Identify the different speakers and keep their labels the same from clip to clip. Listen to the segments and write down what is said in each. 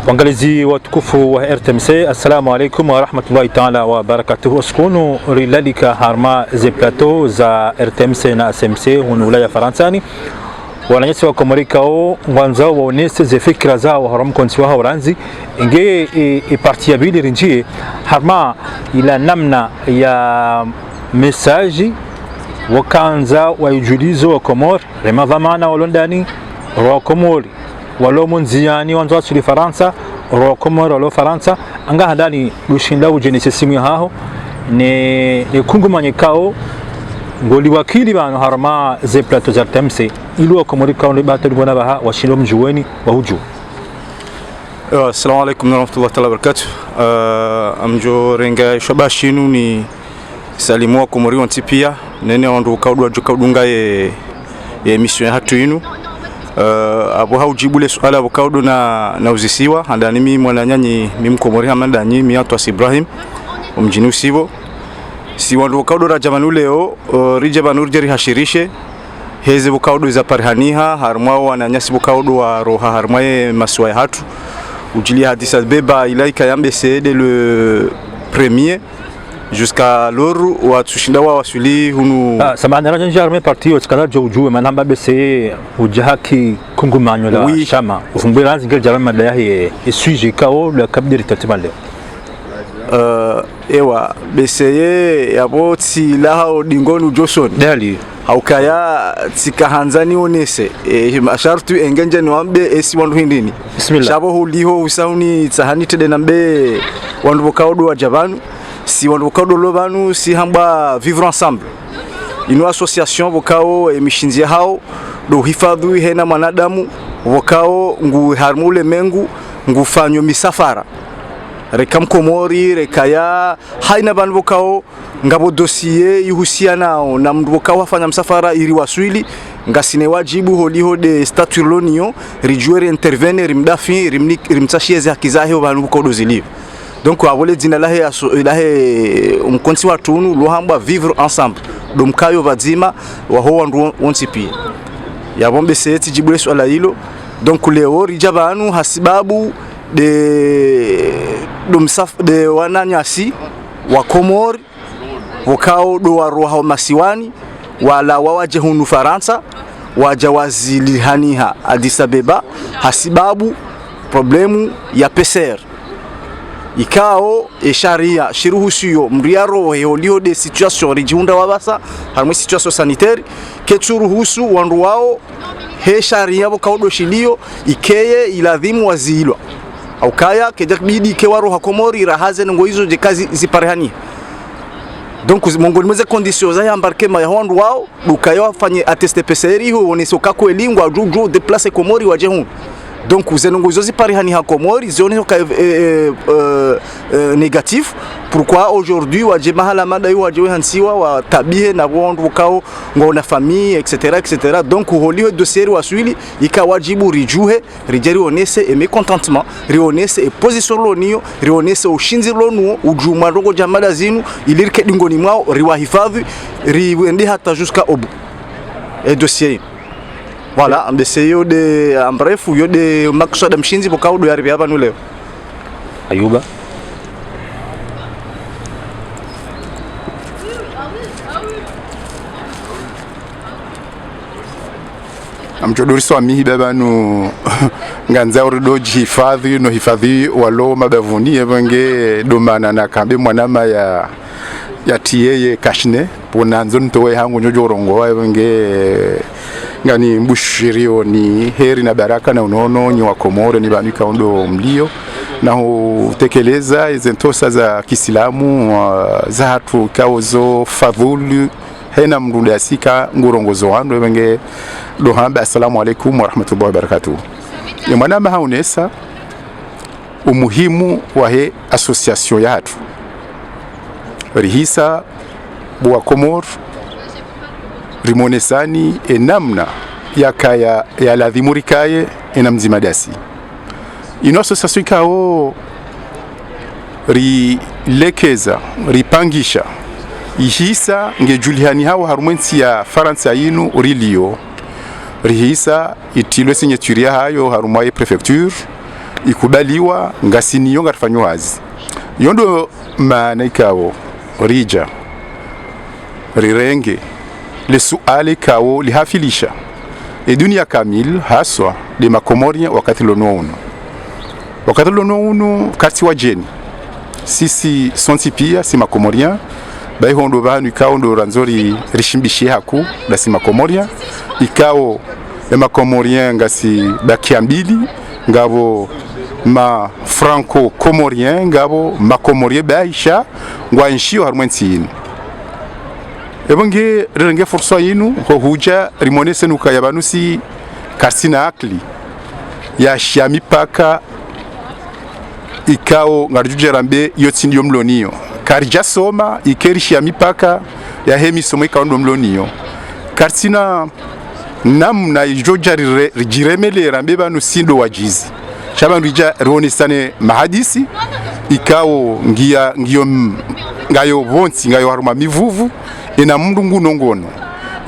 Speaker 1: Wangalizi watukufu wa RTMC, assalamu alaikum wa rahmatullahi ta'ala wa barakatuhu. Skunu rilalika harma ze plateau za RTMC na SMC hunu ulaya Faransani. Wananyesi wa Komorika o wanzao waonese ze fikra zao haram konsi wa horanzi inge parti ya bili rinjie harma ila namna ya mesaji wakanza wa yujulizo wa Komor rema dhamana wa Londani wa Komori walo munziani wanzo asuli Faransa ro Komor walo Faransa anga hadani lushinda ujenese simu ya haho ne kungumanye kao ngoli wakili bano harma ze plateau za RTMC ilu Komorika on libata libona baha washilo mjuweni wa huju.
Speaker 2: Assalamu alaikum warahmatullahi wabarakatuh. Amjo renga shabashinu ni salimu wa Komori wanti pia nene wandu kaudwa jukadunga ye mission hatu inu. Abo haujibule swala abo kaudo na uzisiwa handani mimi mwananyanyi mimi Komori hamandani mimi atwa Ibrahim umjini usibo si wandu kaudo rajamanu leo rijaba nurjeri hashirishe heze bukaudo za parhaniha harmao wananyasi bukaudo wa roha harmaye maswaya hatu ujili hadisa beba ilaika yambe c'est le premier jusqu'à l'heure où atushinda wa wasuli hunu
Speaker 1: samana rajan jarme parti otskala joujue manamba bese ujahaki kungumanyo la oui. Shama ufumbira zingel jarme madaya he suije kao le kabdir tatimale
Speaker 2: ewa beseye yaboti laha odingonu Johnson
Speaker 1: dali
Speaker 2: haukaya tikahanzani onese mashartu engenje niwambe esi wandu hindini
Speaker 1: bismillah
Speaker 2: shabo huliho usauni tsahani tede nambe wandu bokaudo wa jabanu si wandu bokaudo lobanu si hamba vivre ensemble ino association bokao emishinzia hao do hifadhi hena mwanadamu bokao ngu harmule mengu ngufanyo misafara rekam Komori rekaya haina bandu bokao ngabo dossier ihusia nao na mdu bokao afanya msafara iri waswili ngasine wajibu holiho de statut lonio rijuere intervenir rimdafi rimtsashieze hakizahe bandu bokao dozili donc avole dina lahe umkonsi watunu lohamba vivre ensemble domkayo bazima wa ho wandu wonsipi yabombe seti jibule swala hilo donc leo rijabanu hasibabu de wananyasi wa Komori wakao do waroha masiwani wala wawaje hunu Faransa wajawazili haniha Addis Abeba hasibabu problemu ya PCR ikao sharia shiruhusiyo mriaro heolio de situation rijunda wabasa harmo situation sanitaire kechuruhusu wandu wao he sharia bokaudo shilio ikeye iladhimu wazilwa au kaya kejakbidi ke waro ha Komori rahaze ngo hizo je kazi ziparehani donc mongoli meze conditions za embarquement ya wandu wao dukayo afanye atteste PCR ho oneso kako elingwa juju déplacer Komori waje hu donc uzenongo hizo ziparehani ha Komori zione ka négatif pourquoi aujourd'hui waje mahala mada yo waje hansiwa wa tabihe na wandu kao ngo na famille etc donc holio dossier waswili ikawajibu rijuhe rijeri onese et mécontentement rionese et position lonio rionese ushinzi lonuo ujuma rogo jamada zinu ilirike dingoni mwao riwahifadhi riwende hata jusqu'à obu et dossier voilà ambeseyo de bref yo de maksada mshinzi bokaudo yari hapa nu leo
Speaker 1: Ayuba
Speaker 3: amchodoriso amihi babanu nganza uridoji hifadhi no hifadhi walo mabavuni evenge domana na kambe mwanama ya tieye kashne ponanzo ntowe hangu nyojorongo evenge ngani mbushirio ni heri na baraka na unono nyi wa Komoro ni banika ondo mlio na utekeleza izentosa za Kiislamu za hatu kaozo fadhulu hena mruda sika ngurongozo wandu wenge dohamba. Assalamu alaikum wa rahmatullahi wa barakatuh. Mwanama haunesa umuhimu wa he association yatu rihisa bwa Komor rimonesani enamna yakaya ya ladhimurikaye enamzimadasi ino association kao rilekeza ripangisha ihisa ngejuliani hao harumwensi ya Faransa yinu rilio rihisa itilwe signature hayo harumaye prefecture ikubaliwa ngasiniyo ngatafanywa wazi yondo maana ikawo rija rirenge le suali kawo lihafilisha dunia kamil haswa de makomoria wakati lono uno kati wa jeni sisi sonti pia si makomoria bai hondo banu ikawo ndo ranzori rishimbishie haku da si makomoria ikawo de makomoria ngasi bakiambili ngabo ma franco comorien ngabo makomorie baisha ngwa nshio harmwentini ebonge renge forso yinu ho huja rimonese nuka yabanusi karsina akli ya shami paka ikao ngarjujerambe yotsindi yomloniyo karja soma ikeri shami paka ya hemi somo ikao ndomloniyo karsina namna ijoja rijiremele rambe banu sindo wajizi shabandu ija ronesane mahadisi ikao ngayo bonsi ngayo haruma mivuvu ina mundu ngunongono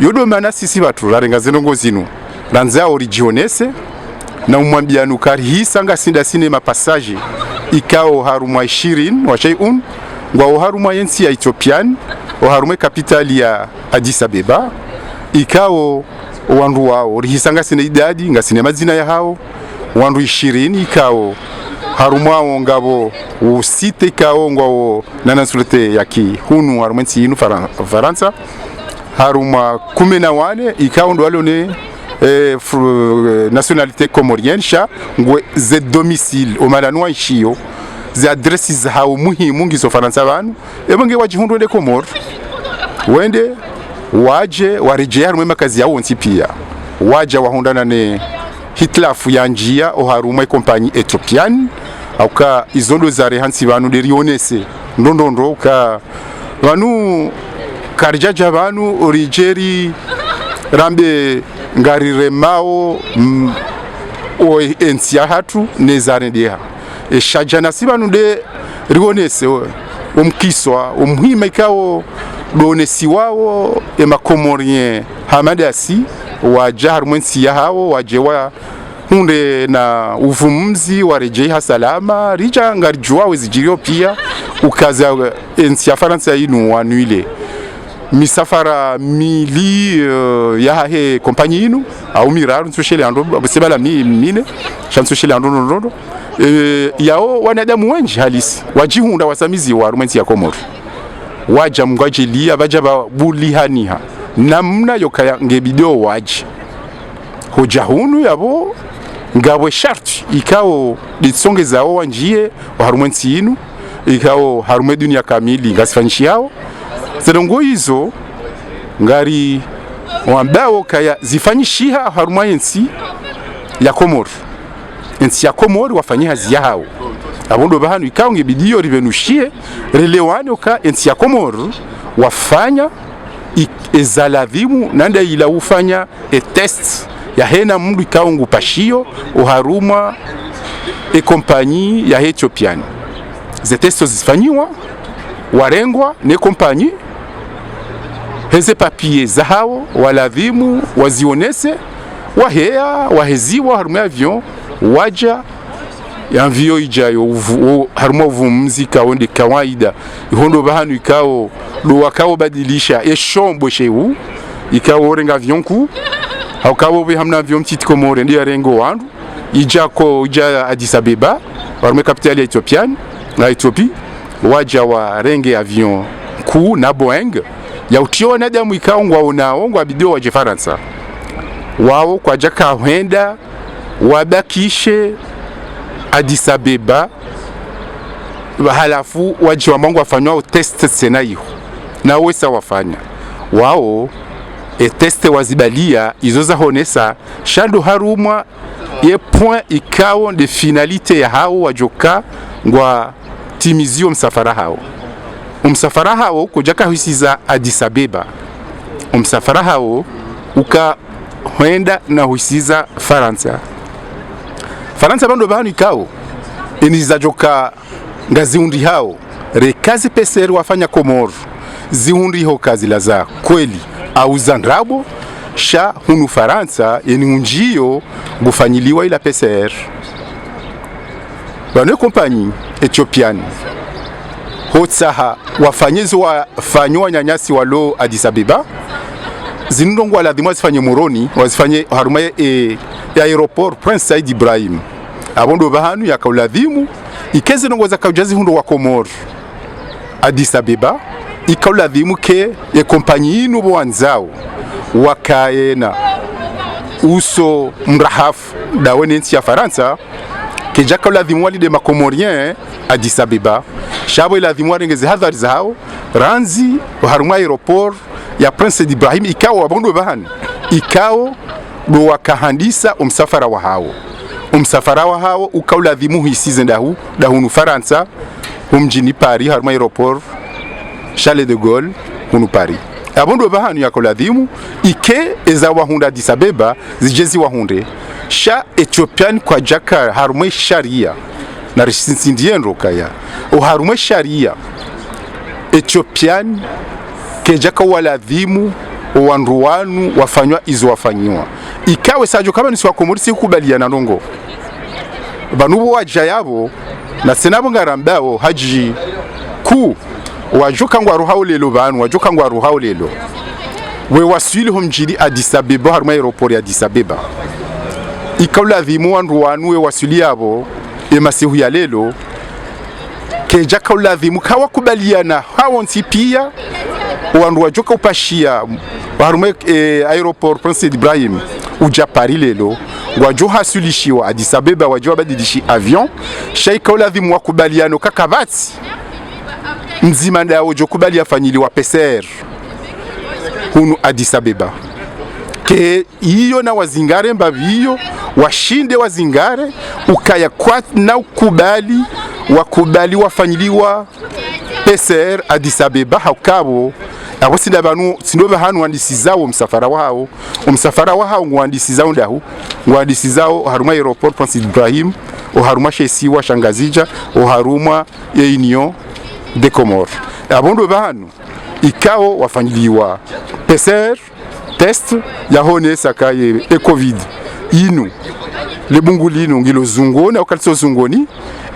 Speaker 3: yodo mana sisi batu rarenga zenongo zinu lanza origionese na umwambianu kari hisa nga sinda sinema passage ikao haruma 20 wa shay'un ngwa haruma yensi ya Ethiopian o haruma kapitali ya Addis Abeba ikao wandu wao hisa nga sine idadi nga sine mazina ya hao wandu 20 ikao harumwa ngabo usite ikao ngwa nanansulete yaki hunu harumensi inu Faransa harumwa 14 ikao ndo walone nationalité comorienne sha ngwe ze domicile o malanwa ishio ze adresses hao muhimu ngizo Faransa banu ebonge wajihundo de Komor wende waje warejea harumwe makazi yao nti pia waja wahondana ne hitlafu ya njia o harumwe kompani Ethiopian auka izondo zare hansi banu de rionese ndondondo ka banu karjaja banu origeri rambe ngarire mao o ensia hatu nezare dia e shajana sibanu de rionese umkiswa umhima ikao donesi wao e makomorien hamadasi waja harumwensi ya hao wajewa hunde na uvumzi warejei hasalama rija ngarjua wezijirio pia ukaza ensi ya Faransa inu wanuile misafara mili ya hahe kompanyi inu au miraru nsushele ando sebala mine shansushele ando yao wanadamu wenji halisi wajihunda wasamizi wa rumwensi ya Komoro waja mngwajilia baja bulihaniha namna yokaya ngebidio waji hoja hunu yabo ngabwe sharti ikao ditsonge zao wanjie harumwensi inu ikao harume dunia kamili ngasifanyishi yao zedongo hizo ngari wambao kaya zifanyishiha harumwensi ya Komoro ensi ya Komoro wafanyiha ziyao abondo bahanu ikao ngebidio rivenushie relewani oka ensi ya Komoro wafanya ezaladhimu nanda ila ufanya test ya hena mundu ikao ngupashio uharuma kompanyi ya Ethiopian ze testo zifanyiwa warengwa ne kompanyi heze papie za hao waladhimu wazionese wahea waheziwa haruma avion waja ya mvio ijayo haruma uvumzi kaonde kawaida ihondo bahanu ikao do wakao badilisha eshombo shehu ikao orenga avion ku haukawo be hamna avion petit Komore ndio rengo wandu ija Addis Abeba haruma kapitali ya Ethiopian na Ethiopia waja wa renge avion ku na Boeing ya utio na damu ikao ngwa bidio waje Faransa wao kwa jaka henda wabakishe Addis Abeba halafu waji wa mangu wafanywa test senayo na wesa wafanya wao teste wazibalia izoza honesa shando harumwa ye point ikao de finalité ya hao wajoka ngwa timizio msafara hao kujaka huisiza Addis Abeba msafara hao uka huenda na huisiza Faransa bando bahanu ikao eniza joka ngaziundi hao rekazi peseri wafanya Komoro ziundi ho kazi laza kweli au zandrabo sha hunu Faransa yeni unjio bufanyiliwa ila PCR bano kompanyi Ethiopian hotsaha wafanyizi wafanywa nyanyasi walo Addis Abeba zinondongwa lazima zifanye Moroni wazifanye haruma ya aeroport Prince Said Ibrahim abondo bahanu yakauladhimu ikeze nongoza kaujazi hundo wa Komoro Addis Abeba ikauladhimu ke ye kompanyi inu bwanzao wakaena uso mrahafu dawe nchi ya Faransa keja kauladhimu wali de makomorien Addis Abeba shabo iladhimu warengeze hadhari zao ranzi haruma aeroport ya Prince Ibrahim ikawa wabondo bahanu ikawa do wakahandisa umsafara wa hao ukauladhimu hisize dahunu Faransa mjini Paris haruma aeroport Charles de Gaulle hunu Paris abondo bahanu yakauladhimu ike eza wahunda Addis Abeba zijezi wahunde sha Ethiopian kwa jaka haruma sharia na risinsindiendo kaya haruma sharia Ethiopian kejaka waladhimu wanruwanu wafanywa izo wafanyiwa ikawe sajo kama nisi wakomorisi kubaliana nongo banubu waja yabo na senabo ngarambao haji ku wajuka ngwaruhao lelo banu wajuka ngwaruhao lelo we waswili homjiri Addis Abeba haruma aeroport ya Addis Abeba ikauladhimu wanruwanu we waswili yabo emasihu ya lelo kejaka uladhimu kawa kubaliana hawonsi pia wandu wajoka upashia warume aeroport Prince Ibrahim uja Paris lelo wajoha sulishiwa Addis Abeba wajoha badidishi avion shaika uladhimu wakubaliano kakavati mzima ndao jokubali afanyili wa PCR hunu Addis Abeba ke hiyo na wazingare mbaviyo washinde wazingare ukaya kwa na wakubali wafanyiliwa PCR Addis Abeba hakabo abo sinda banu sinobe hanu wandisizao umsafara wao ngwandisizao ndahu ngwandisizao haruma aeroport Prince Ibrahim o haruma shesiwa shangazija o haruma Union de Comores abondo banu ikao wafanyiliwa PCR test ya hone sakaye COVID inu lebungulino ngilo zungoni au kaliso zungoni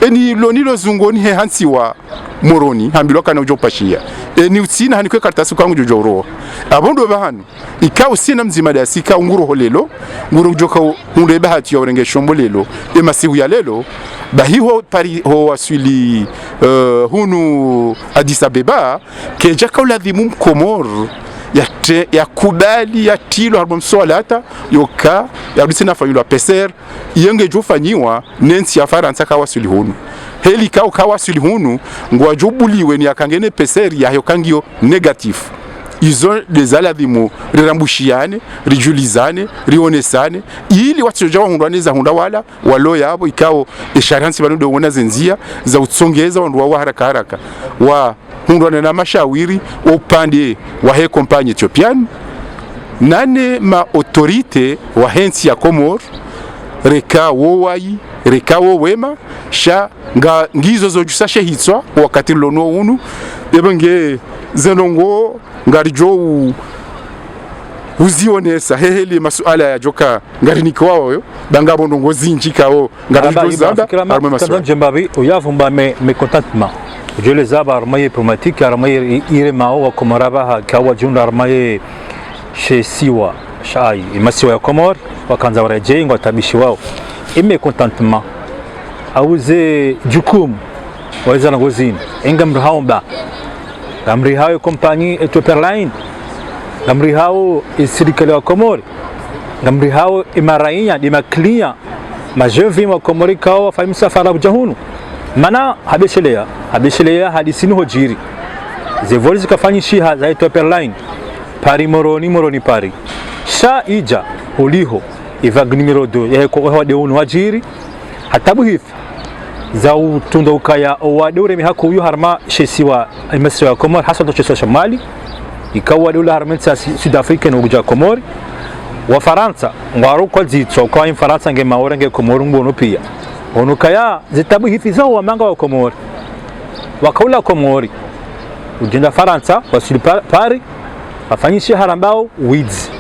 Speaker 3: eni lonilo zungoni he hansiwa Moroni hambilo kana ujopashia eni utsina hanikwe kartasi kwangu jojoro abondo bahanu ikaw sina mzima da sika nguro holelo nguro joka hunde bahati ya orenge shombo lelo emasihu ya lelo bahiho pari ho wasuli hunu Addis Abeba keja kauladhimu Komoro ya kubali ya tilo harbo swalata yoka ya dusina fanywa PCR yenge jofanyiwa nensi ya Faransa kawasuli hunu heli kawasuli hunu ngwa jobuliwe ni akangene PCR ya yokangio negatif izo dezaladhimu rirambushiane rijulizane rionesane ili watu hundwaneza hunda wala walo yabo ikao esharansi banu wona zenzia za utsongeza wandu wa haraka wa hundwana na mashawiri upande wa he kompanyi Ethiopian nane ma autorite wa hensi ya Komoro reka wo wema sha ngizo zojusashe hitswa wakati lono unu ebenge zenongo ngarijo uzionesa heheli masuala ya joka ngariniko wao bangabo ndongo zinjikao ngarijo zanda arme masuala
Speaker 1: jembabi uyavumba me contentement je les armes diplomatiques armes iremao wa Komoraba kawa junda armes chez siwa shai masiwa ya Komor wakanza warejea ngo tabishi wao ime contentement auze jukumu waweza ngozini engam haomba gamri hao kompanyi Ethiopian gamri hao serikali ya Komori gamri hao imarainya di maklia majevi wa Komori kao wafanya msafara bujahunu mana habeshelea hadisini hojiri zevoli zikafanyisha za Ethiopian Paris Moroni Paris sha ija uliho ivag numero 2 ya kwa wade unu wajiri hatabu hivi za utunda ukaya wadure mihako uyu harma shesiwa imasi wa Komori hasa to shesiwa Somali ikawa dula harmensa South Africa no kuja Komori wa Faransa ngwaro kwa zitso kwa Faransa nge maora nge Komori mbono pia onukaya zitabu hivi za wamanga wa Komori wakaula Komori ujenda Faransa wasili Paris afanyishe harambao wids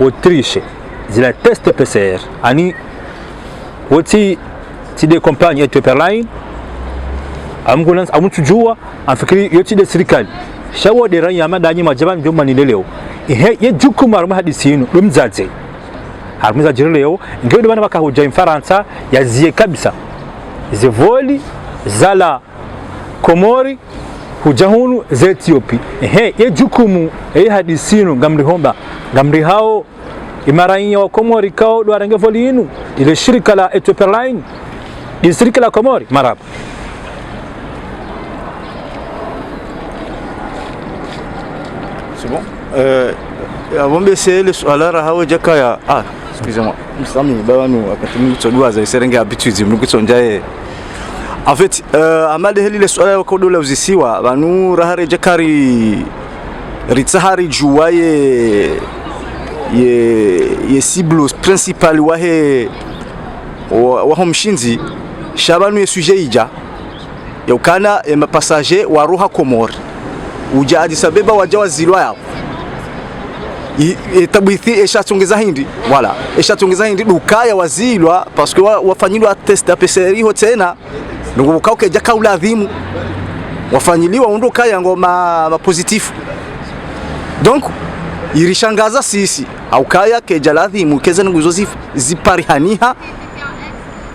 Speaker 1: Autriche zila test PCR ani woti tide compagnie Ethiopia Line ambulance amutujua afikiri yote de serikali shawo de ran yama danyi majaban juma ni leo ye jukumu arma hadisi yinu dumzaze harmuza jirleo ngebe bana baka hoja Faransa yazie kabisa zevoli zala Komori hujahunu za Ethiopia ye jukumu hadisi yinu ngamri hao imarainya wa Komori kao do arange voli yinu ile shirika la Ethiopia Line ile shirika la Komori maraba.
Speaker 2: C'est bon. Avant d'essayer le soir hawa jakaya excusez-moi msami babanu wakati mtodua za serenge habitudes mnukutsonjaye en fait amade heli le soir ko dola uzisiwa banu rahare jakari ritsahari juwaye ye cible principal wahe wa mshinzi shabanu ye sujet ija yokana ya passager wa roha Komori uja Addis Abeba wajawa zilwa yao itabithi eshatongeza hindi voilà eshatongeza hindi dukaya wazilwa parce que wafanyilwa test ya PCR ho tena ngo ukauke jaka uladhimu wafanyiliwa ondoka yango ma positif donc irishangaza sisi au kaya keja ladhimu keza nguzo ziparihaniha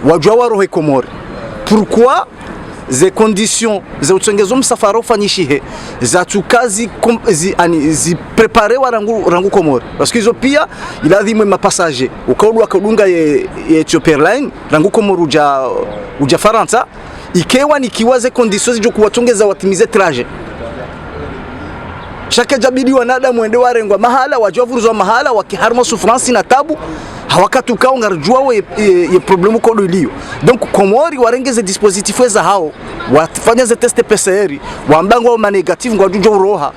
Speaker 2: wajwa wa rohe Komori pourquoi ze conditions za utengezo msafara ufanyishihe za tukazi zi prepare wa rangu Komori parce que hizo pia iladhimu mapassager ukaudwa kadunga ye Ethiopia Line rangu Komori uja Faransa ikewa nikiwaze conditions zo kuwatongeza watimize trajet shaka jabidi wanadamu wende warengwa mahala wajovuruzwa mahala wakiharma sufransi na tabu hawakatukao ngarjua ye problemu kodo iliyo donc Komori warengeze dispositifs za hao wafanya ze test PCR wambango wa negative ngwajujo uroha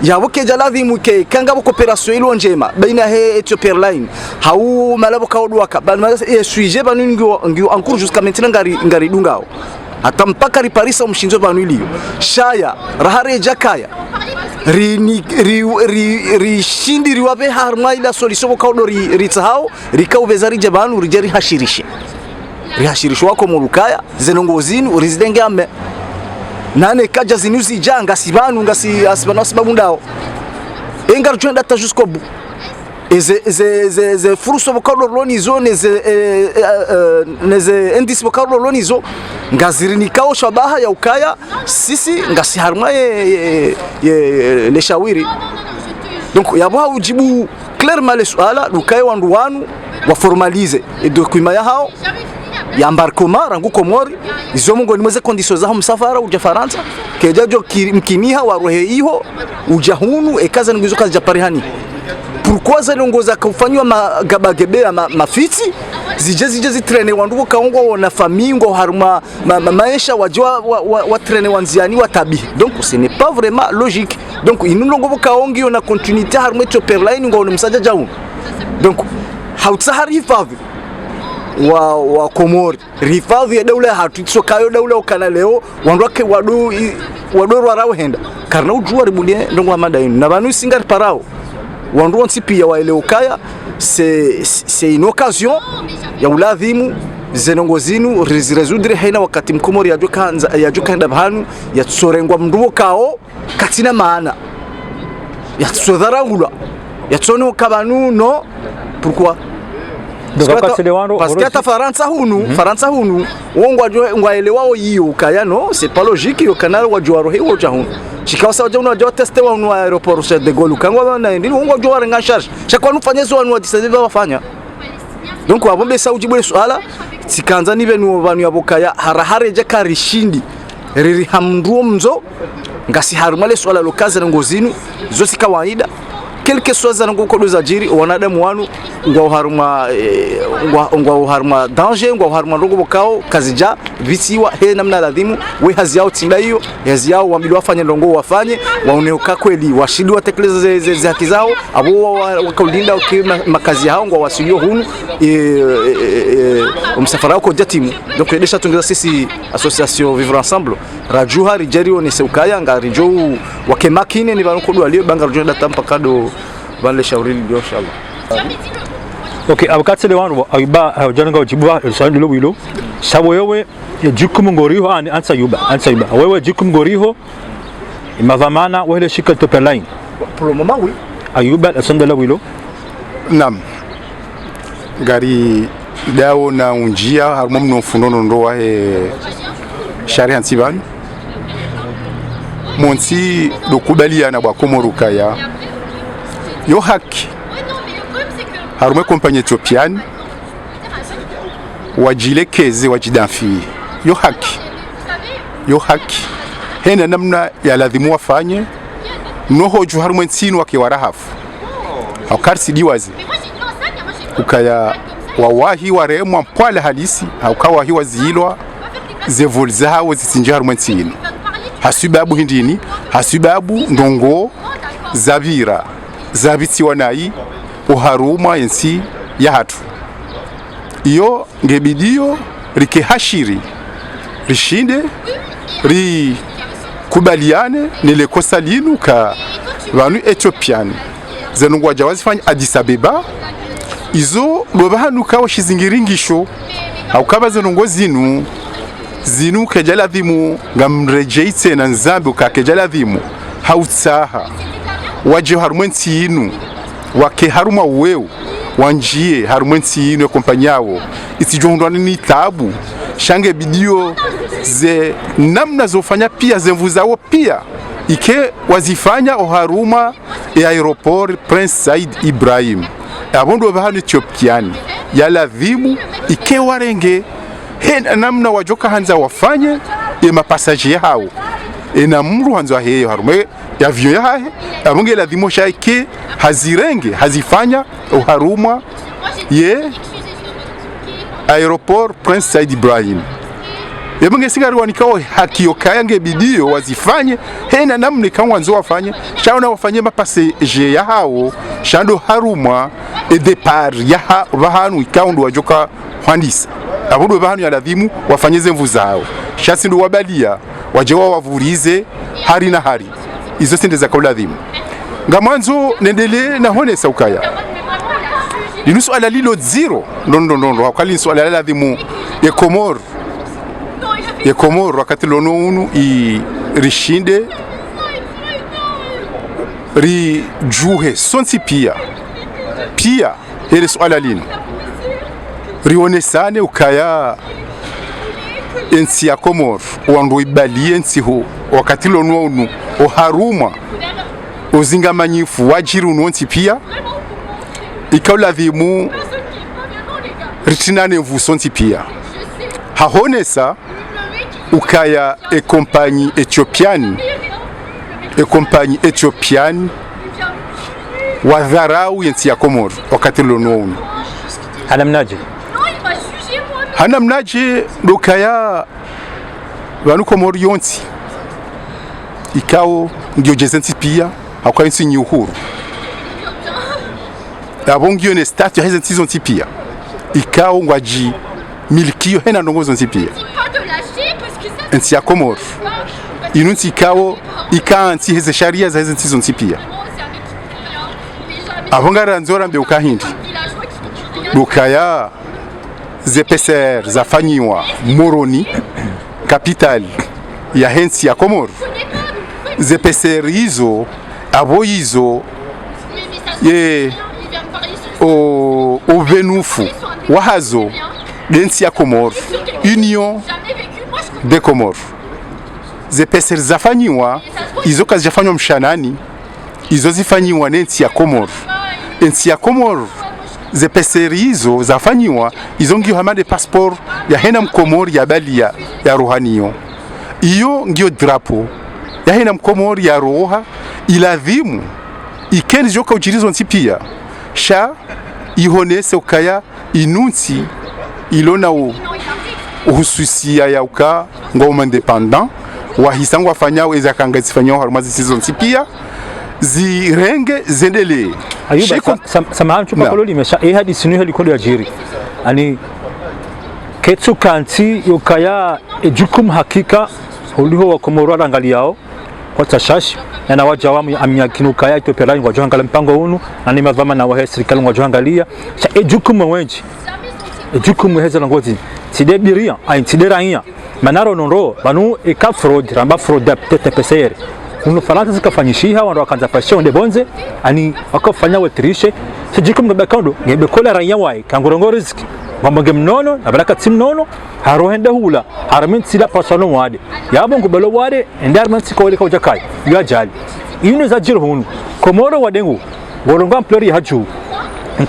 Speaker 2: yabuke jaladhimu ke kanga coopération ilo njema baina he Ethiopia Line hau malabo kaodwaka bana sujet banu ngio encore jusqu'à maintenant ngari dungao hata mpaka riparisa mshinzo banu iliyo shaya rahare jakaya rishindi riwabe harma ila solution kaudo ritsahao rikaubezari jabanu rijari hashirishi wako mulukaya zenongozini urizidenge ame nane kaja zinuzi janga sibanu ngasi asibanu sababu ndao engar joint data jusqu'au bout ze fruso bokaudo lonizo neze indice bokaudo lonizo ngaziri kao shabaha ya ukaya sisi ngasi harma ye le shawiri donc yabo ujibu clairement le swala ukaya wandu wanu wa formalize et document ya hao ya embarquement rangu Komori izo mungo nimeze conditions za msafara uja Faransa kejajo mkiniha wa rohe iho uja hunu ekaza nguzo kazi japarihani pourquoi zalongoza kufanywa magabagebe mafiti zije zitrene wanduko kaongwa na famingo haruma maisha wajwa wa trene wanziani watabi donc ce n'est pas vraiment logique donc inulongo kaongi na continuité haruma Ethiopia Line ngo msaja jaun donc hautsahari hifadhi wa Komori hifadhi ya daula hatutso kayo daula ukana leo wandwake wadu rwarao henda karna ujua ribulie ndongo amada inu na banu singar parao wandu onsi pia wa eleokaya c'est une occasion ya uladhimu zenongozinu résoudre haina wakati Mkomori yajuka ndabhanu ya tsorengwa mnduo kao katina maana ya tsodharangula ya tsono kabanu no pourquoi parce que ta Faransa hunu ngwaelewao yiyo kaya no c'est pas logique yo kanal wajwaro hewo jahun chikawasa wajwa teste wa no aeroport Charles de Gaulle kangwa na ndini ngwa renga charge chakwa nufanyezo wanu wadisabeba wafanya donc wabombe sauji bwe swala sikanza nibe no banu yabokaya harahare je karishindi riri hamnduo mzo ngasi harumale swala lokaze ngozinu zosi kawaida quelque chose ngo kodoza jiri wanadamu wanu ngwa harma danger ngwa harma rogo bokao kazija visiwa he namna ladhimu we hazi yao tinda hiyo hazi yao wambiwa wafanye ndongo wafanye waoneoka kweli washidi watekeleza ze haki zao abo wakaulinda makazi yao ngwa wasilio hunu msafara wako jatimu donc edesha tungeza sisi association vivre ensemble rajuha rijeri one seukaya ngarijo wakemakine ni banko do alio banga rajo data mpakado bale shauri ndio inshallah
Speaker 1: Okay, wakati le wanu Ayuba haujananga ujibu swali hilo hilo. Sawa wewe jukumu ngoriho ansa Ayuba. Wewe jukumu ngoriho imavamana wale shika to line.
Speaker 2: Pour le moment oui.
Speaker 1: Ayuba asanda la hilo.
Speaker 3: Naam. Gari dao na unjia harmo mno funono ndoa sharia nsibani. Monsi dokubaliana bwa Komoruka ya yo haki harume kompanya Ethiopian wajilekeze wajidanfi yo haki hena namna ya lazimu wafanye noho harume nsinu wake warahafu haukarsi diwazi ukaya wawahi waremwa mpwala halisi haukawahi wazilwa zevulza hawo zisinja harume nsinu hasubabu hindini hasubabu ndongo zavira zabitsi wanayi uharuma ensi ya hatu iyo ngebidio rikehashiri rishinde ri kubaliane nile kosa linu ka banu Ethiopian zenungwa jawazi fanya Addis Abeba izo lobahanuka washizingiringisho haukaba zenungo zinu kejaladhimu ngamrejeitse na nzambi ukakejaladhimu hautsaha waje harumwensi inu wake haruma uweu wanjie harumwensi inu ya kompanyawo isijohundwane ni tabu shange bidio ze namna zofanya pia zemvuzawo pia ike wazifanya oharuma ya aeroport Prince Said Ibrahim abondo bahanu Ethiopiani ya ladhimu ike warenge hena namna wajoka hanza wafanye mapasaje hao ena mru hanza heyo harume ya vyo ya hae abonge ladhimo shaike hazirenge hazifanya uharuma ye aeroport Prince Said Ibrahim yabonge sigari wanikao haki okayange bidio wazifanye hena namna kama nzo wafanye shaona wafanye mapasaje ya hao shando haruma depart ya bahanu ikaundo wajoka handisa abondo bahanu ya ladhimu wafanyeze mvu zao shasi ndo wabalia wajewa wavurize hari na hari izo sinde za kauladhimu ngamanzo nendele na hone saukaya linusu ala lilo zero ndondo wakali nusu ala ladhimu ye Komoro wakati lono unu i rishinde ri juhe sonsi pia hele suala lino rionesane ukaya ensi ya Komoro wando ibalie ensi ho wakati lono unu oharuma ozingamanyifu wajiru nonsi pia ikaula dhimu ritinane mvusonsi pia hahonesa ukaya kompanyi Ethiopian wadharau yensi ya Komoro wakati lono unu hanamnaje ukaya wanu Komoro yonsi ikao ndio jezensi pia hakuwa yensi nyuhuru abongiyo ne statue hezensi zonsi pia ikao ngwaji milkiyo hena ndongozo zonsi pia ensi ya Komoro inunsi ikao ikansi heze sharia za hezensi zonsi pia abongara nzora mbe ukahindi ukaya ZPCR zafanyiwa Moroni kapitali ya hensi ya Komoro ZPCR hizo abo hizo ye uvenufu wahazo densi ya Komoro Union de Komoro ZPCR zafanyiwa izo kazi zafanywa mshanani izo zifanyiwa nensi ya Komoro ensi ya Komoro ZPCR hizo zafanyiwa izo ngio hamade passport ya hena mkomori ya balia ya ruhaniyo iyo ngio drapo ya hena mkomori ya roha iladhimu ikeni joka ujirizo nsi pia sha ihonese ukaya inunsi ilona uhususia ya uka ngoma independant wahisangu wafanyao eza kanga zifanyao harumazi sizo nsi pia zirenge zendele
Speaker 1: Ayuba samahani chupa kololi mesha hadi sinu hali kodo ya jiri ani ketsu kanti yokaya ejukum hakika uliho wa Komoro angaliao kwa tashashi na waja wamu amyakinuka ya Ethiopia Line wajoangalia mpango unu na ni madhama na wahe serikali wajoangalia cha ejukumu wenji ejukumu heza langozi tidebiria ay tideraia manaro nonro banu eka fraud ramba fraud aptete PCR uno Faransa zikafanyishiha wando wakanza passion de bonze ani wakafanya wetrishe sijukumu ngabakando ngebekola raia wae kangorongo riziki ngombe mnono na baraka timnono harohenda hula haramin sila pasano wade yabo ngubelo wade endarman sikole ka ujakai ya jali ino za jirhunu komoro wadengu gorongo amplori haju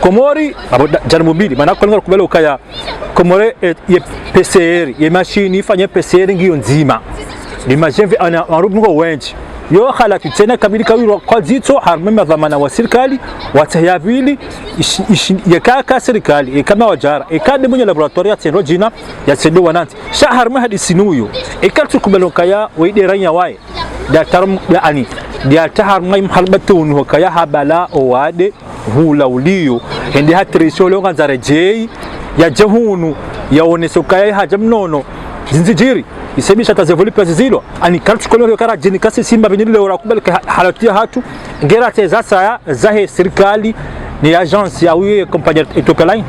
Speaker 1: komori abo jarmobili mana ko ngubelo kaya komore ye PCR ye machine ifanye PCR ngiyo nzima ni majevi ana arubungo wenji yo khala tena kabili kawiro kwa zito harmema dhamana wa serikali watayavili yakaka serikali kama wajara ikade mwenye laboratory ya tenojina ya sendo wananti sha harma hadisinuyo ikatu kubelonka ya weide ranya wae da tarum da ani da taharma imhalbatun hokaya habala owade hula uliyo hende hatrisho longa zarejei ya jehunu ya onesokaya hajamnono zinzijiri isebisha tazevolipa zizilo ani kaltu kolori kara jini kasi simba binile ora kubali halatia hatu ngera teza saya zahe serikali ni agence ya uye compagnie Ethiopia Line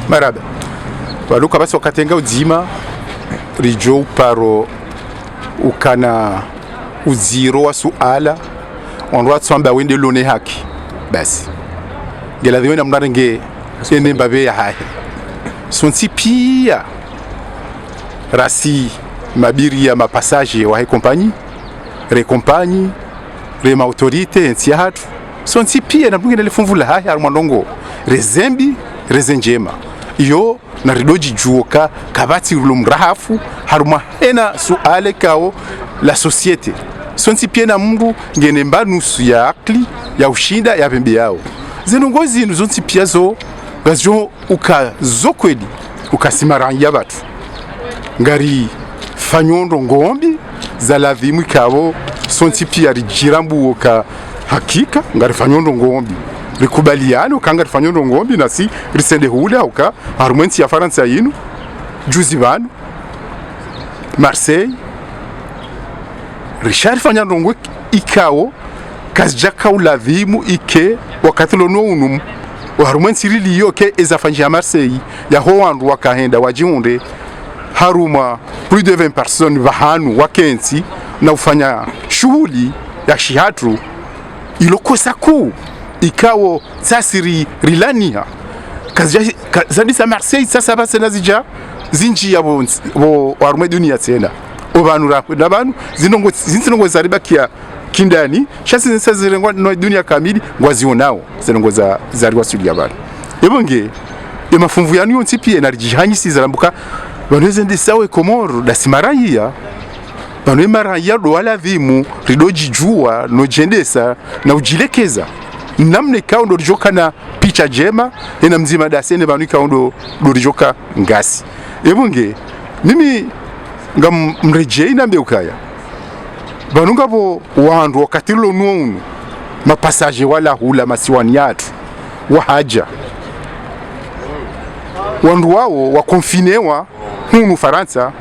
Speaker 3: maraba waluka basi wakatenga uzima rijo paro ukana uziro wa suala onwa tsamba wende lone haki basi ngela dhiwena mnarenge ene mbabe ya hahe sonti pia rasi mabiri ya mapassage wa compagnie recompagnie rema autorité ntia hatu sonti pia na bungene lefumvula haya armandongo rezembi rezenjema iyo na ridoji juoka kabati ulumrahafu haruma ena suale kao la société sonti pia na mungu ngene mbanusu ya akli ya ushinda ya pembe yao zenongozi nuzonti pia zo gazo ukazokwedi ukasimaranya batu ngari fanyondo ngombi za ladhimu kabo sonti pia rijirambu oka hakika ngari fanyondo ngombi rikubaliano kanga fanyondo ngombi nasi risende hula oka harumenti ya Faransa yinu juzi banu Marseille Richard fanyondo ngombi ikao kazjaka uladhimu ike wakati lono unum harumenti rili yoke ezafanja Marseille ya hoandu wakahenda wajiunde haruma plus de 20 personnes vahanu wakensi na ufanya shughuli ya shihatru ilokosa kuu ikawo sasiri rilania kazadisa Marseille sasa basi nazija zinji yabo warume dunia tena obanu rapanu zinongo zaribakia kindani shasi zinazirengwa no dunia kamili ngwazionao zinongo za zariwa suli yabana ebonge emafumvu yanu yonti pia narijihanye sizarambuka banweze ndisawe Komoro da simaraya banwe maraya do wala vimu ridoji jua no jendesa na ujilekeza namne kaundo rijoka na picha jema ena mzima da sene banwe kaundo rijoka ngasi ebunge mimi ngam mrejei na mbeukaya banunga bo wandu wakati lo nuonu mapasaje wala hula masiwani yatu wahaja wandu wao wakonfinewa hunu Faransa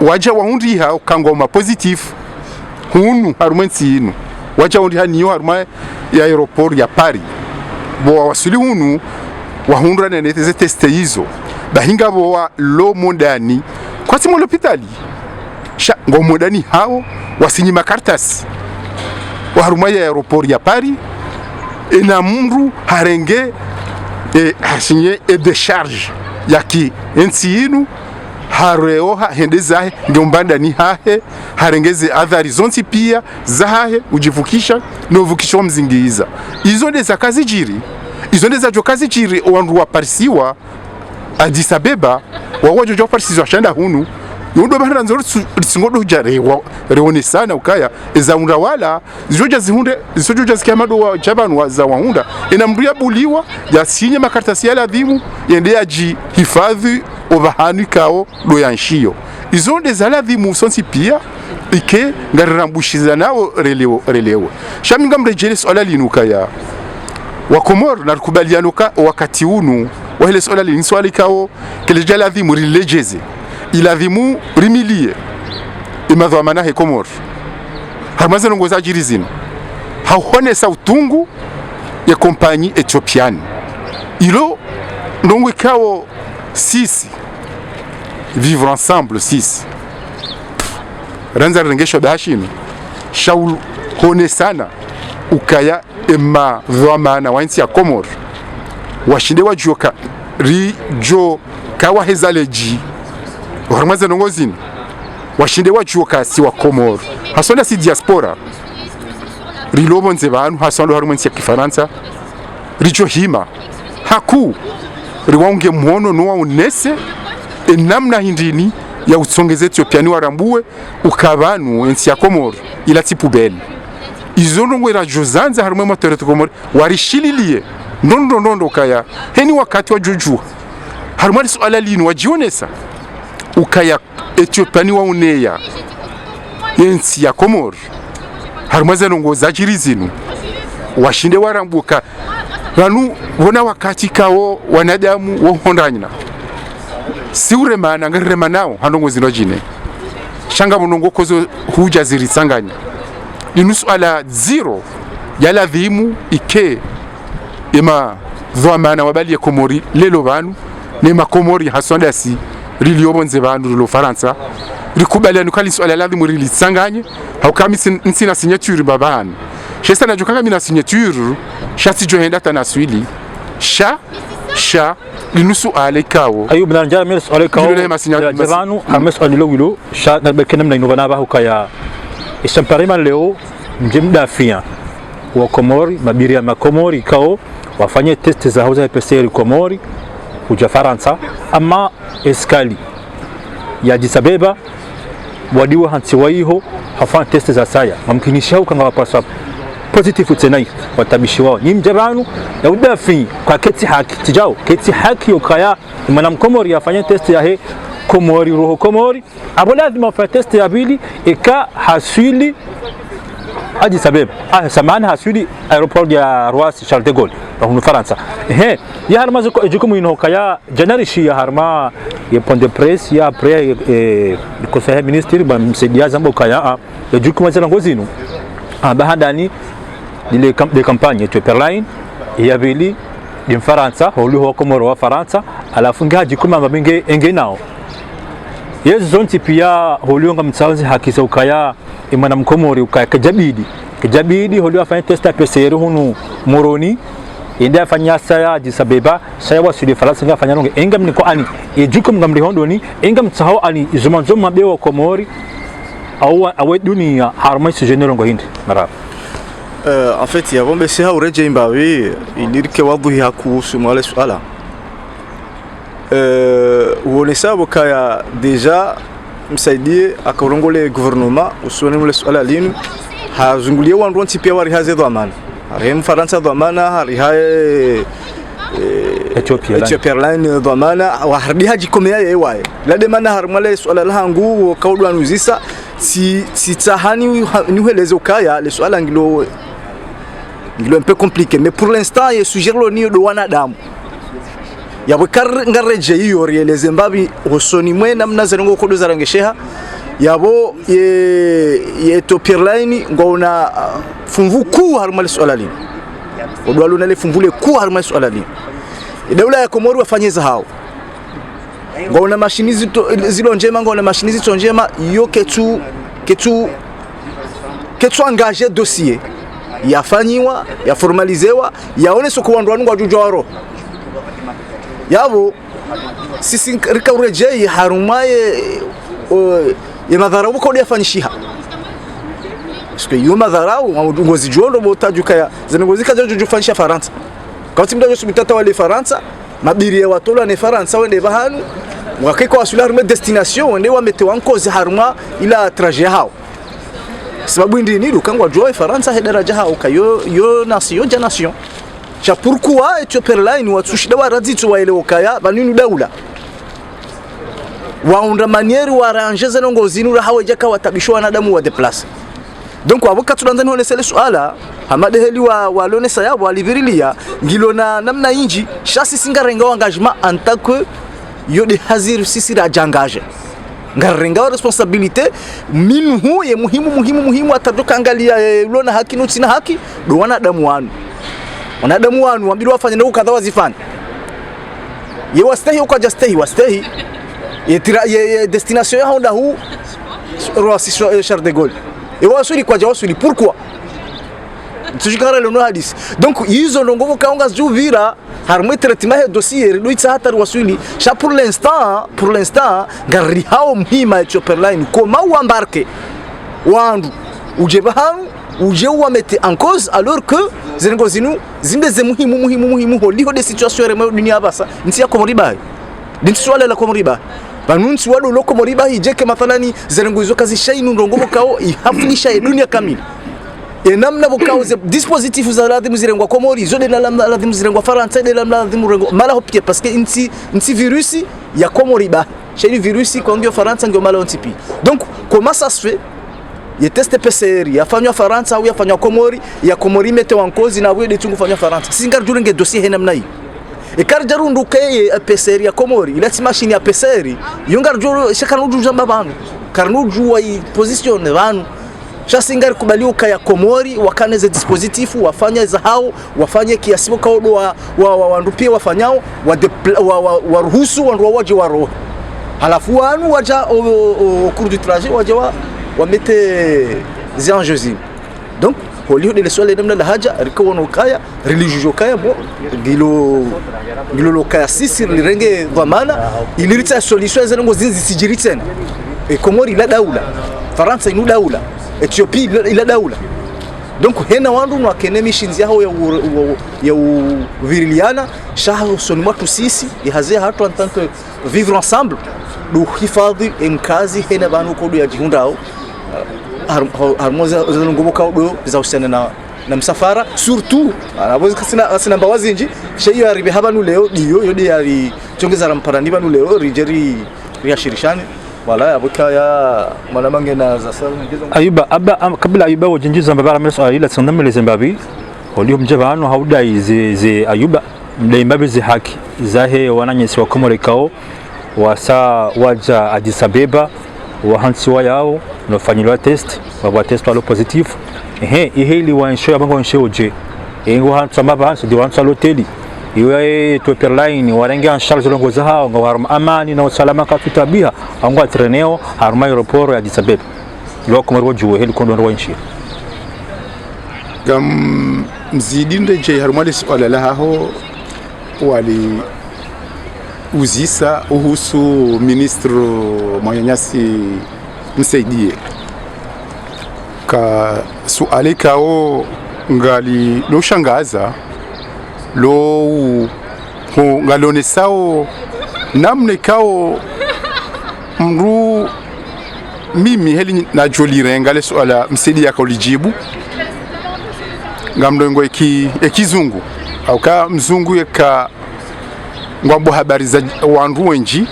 Speaker 3: waja wahundi ha kangoma positif hunu harumenti inu waja wahundi ha niyo haruma ya aeroport ya Paris bo wasuli hunu wahundra nenete teste hizo bahinga bo wa lo mondani kwa timo l'hôpitali sha ngomodani hao wasinyima kartas wa haruma ya aeroport ya Paris ena mru harenge hasinye décharge yaki ensinu hareoha hendezahe ndombanda ni hahe harengeze athari zonti pia zahe ujivukisha novukisha mzingiza izo ndeza kazi jiri izo ndeza jo kazi jiri wandu waparisiwa Addis Abeba wawajo jo parisiwa shanda hunu yondo bahara nzoro tsingodo jare reone sana ukaya ezaunda wala zijoja zihunde zijoja zikiamado wa jabanu wa za wahunda ina mruya buliwa ya sinye makartasi ya ladhimu yende aji hifadhi ovahanu kao do yanshio izonde za ladhimu sonsi pia ike ngarirambushizana nao relewo shaminga mrejele swala linuka ya wakomoro na rukubaliano ka wakati unu wahele swala liniswali kao keleja ladhimu rilejeze iladhimu rimilie imadhamana he Komoro harmaze nongoza jirizino hauhonesa utungu ya kompanyi Ethiopian ilo ndongo ikawo sisi vivre ensemble sisi ranza rengesho bahashino shaul honesana ukaya ema dhamana wa nchi ya Komoro washinde wajuka rijo kawa hezaleji harmaze nongozini washinde wajuka si wa Komoro hasonda si diaspora rilobo nze bantu hasonda harimo nchi ya Kifaransa rijo hima haku riwaunge mwono nuwa unese enamna hindini ya utsongeze Ethiopiani warambuwe ukabanu nchi ya Komoro ila tipubeli izo ndongo ra jozanza harimo motoreto Komoro warishililie ndondo kaya heni wakati wa joju harimo swala linu wajionesa ukaya Ethiopiani wa uneya nchi ya Komoro harimo zanongo zajirizinu washinde warambuka ranu wona wakati kawo wanadamu wo hondanyina siure mana ngarema nao handongo zinojine shanga munongo kozo huja zirisanganya linusu ala zero yala dhimu ike ema dhamana wabali ya Komori lelo banu nema Komori hasonda si riliyobonze banu rilo Faransa rikubali anukali swala ladhimu rilisanganye haukami nsina signature babanu shesa na jukanga mina signature shasi johenda tanaswili sha linusu alekawo
Speaker 1: ayub na njara mers alekawo jabanu hames anilo wilo sha na bekena mna inovana ba hukaya ishamparima leo mjimda afia wa Komori mabiria makomori kao wafanye test za hauza PCR Komori kuja Faransa ama eskali ya Jisabeba wadiwa hansi waiho hafanya test za saya mamkinisha ukanga wapaswa positive tsenai watabishi wao ni mjabanu ya udafi kwa keti haki tijao keti haki ukaya mana Komori afanye test ya he Komori roho Komori abo lazima afanye test ya bili ika haswili Addis Abeba samana haswili aeroport ya Roissy Charles de Gaulle dans Faransa ya harma jukumu inokaya janarishi ya harma ya point de presse ya après le conseil ministre ba msaidia zambo kaya ya jukumu zana ngozinu bahadani ile de campagne Ethiopian ya bili di Faransa holu ho Komoro wa Faransa alafu ngaji kuma mabinge engenao yezo zonti pia holu nga mtsazi hakisa ukaya imana Mkomori ukaya kajabidi holu afanye test ya PCR hunu moroni ende afanya saya Addis Abeba saya wasudi Faransa nga afanya nonge enga mniko ani ejukum ngamri hondoni enga mtsahao ani zumanzo mabewa Komori awe dunia harmais general ngo hindi mara
Speaker 2: en fait ya bombe si haureje imbawi idirike wadhi hakuhusu mwale swala uonesabo kaya deja msaidie akarongole gouvernement usone mwale swala linu hazungulie wandu nti pia wari haze dhamana hari Faransa dhamana hari hae Ethiopia line dhamana wa hardi haji komea yewaye la demana harmale swala lahangu kaudwa nuzisa si tahani niweleze ukaya le swala ngilo un peu compliqué mais pour l'instant il suggère le nio de wanadamu yabo ngareje hiyo rieleze mbabi hosoni mwe namna zerengo kodo zarangesheha yabo ye Ethiopia line ngona fumvu ku harmal swala lini odwalo nale fumvule ku harmal swala lini idawla ya Komoro wafanyeza hao ngona mashinizi zilo njema ngona mashinizi tonjema yo ketu engagé dossier yafanyiwa ya formalizewa yaone soko wandu wangu wajujoro yabo sisi rika urejei harumaye ya madharau ko yafanyishiha sike yo madharau ngozi jondo botajuka ya zengozi kaje jujufanyisha Faransa kwa timu ndio subitata wale Faransa mabiria watola ne Faransa wende bahanu wakiko asula rume destination wende wamete wankozi haruma ila trajet hao sababu ndi ni lukangwa joy Faransa he daraja hao kayo yo nation ja nation cha pourquoi Ethiopian line watsushida warazitso waile okaya baninu daula waunda manieri warangeze nongozini ura hawe jaka watabishwa wanadamu wa deplace donc waboka tulanza none sele swala hamade heli wa lonesa yabo alivirilia ngilona namna inji shasi singarenga engagement en tant que yo de hazir sisi ra jangaje ngarenga responsabilité minhu ye muhimu atadoka angalia lona haki no tina haki do wanadamu wanu wambili wafanye na kadha wazifanye ye wastahi ukaja wastahi ye destination ya honda hu Roissy Charles de Gaulle et wasuli kwa wasuli pourquoi tujikara le no hadis donc hizo ndongo kaonga zuvira harmwe traitement ya dossier doitsa hata wasuli cha pour l'instant gari hao muhima ya Chopperline koma uambarke wandu uje bahanu uje uamete en cause alors que zengo zinu zindeze muhimu holiho de situation remo dunia basa ntia komoriba dintswala la komoriba banunsi wado loko moriba hijeke mathalani zengo hizo kazi shainu ndongo kao ihafunisha dunia kamili namna bokao ze dispositif za ladhimu zirengwa komori zo de la ladhimu zirengwa Faransa de la ladhimu rengo mala hopie parce que inti virusi ya komoriba chez virusi kwa ngio Faransa ngio mala ontipi donc comment ça se fait ye test PCR yafanywa Faransa au yafanywa Komori ya Komori mete en cause na wewe detungu fanywa Faransa singar jurenge dossier namna hii e karjaru nduke PCR ya Komori ilati machine ya PCR yongar juru shakanu jamba banu karnu juwa i position banu shasingar kubaliuka ya Komori wakaneze dispositifu wafanye za hao wafanye kiasibo kaodo wa ndupie wafanyao waruhusu wandu waje waro halafu wanu waja au cours du trajet waje wamete zianjezi donc au lieu de les soler namna la haja rikono kaya religio kaya bo gilo kaya sisi lirenge dhamana ilirita solution zengo zinzi sijiritena e Komori ila daula Faransa inu daula Ethiopia ila daula donc hena wandu no akene missions yao ya viriliana shaho sonimatu sisi ihaze hatu en tant que vivre ensemble do hifadhi enkazi hena banu kodo ya jihundao harmoza zalungoboka do bizahusiana na msafara surtout anabozi kasina mbawazi nji sheyo aribe habanu leo diyo yodi yari chongeza ramparani banu leo rijeri riashirishani wala abuka ya mwanamange na zasal
Speaker 1: Ayuba kabla Ayuba wajinjiza mbabara mleso ila tsandamele Zimbabwe olio mjabano haudai ze Ayuba mdaimbabe ze haki zahe wananyesi wa Komori kao wasa waja Addis Abeba wahansiwa yao nofanyilwa test wa test walo positif iheli wanshoya bango nshoje hantsamba banso di wansa loteli iwe Chopperline warenge en charge longo za hao ngawarma amani na usalama kafitabia angwa treneo harma aeroport ya Addis Abeba lo Komori wajuwe heli kondo ndo wanshi
Speaker 3: gam mzidinde je harma les wala haho wali uzisa uhusu ministro Mwanyanyasi msaidie ka suali kao ngali lo shangaza lo ngalone sao namne kao mru mimi heli na jolire ngale suala msaidie akolijibu ngamdo ekizungu au ka mzungu yeka ngwambo habari za wandu wenji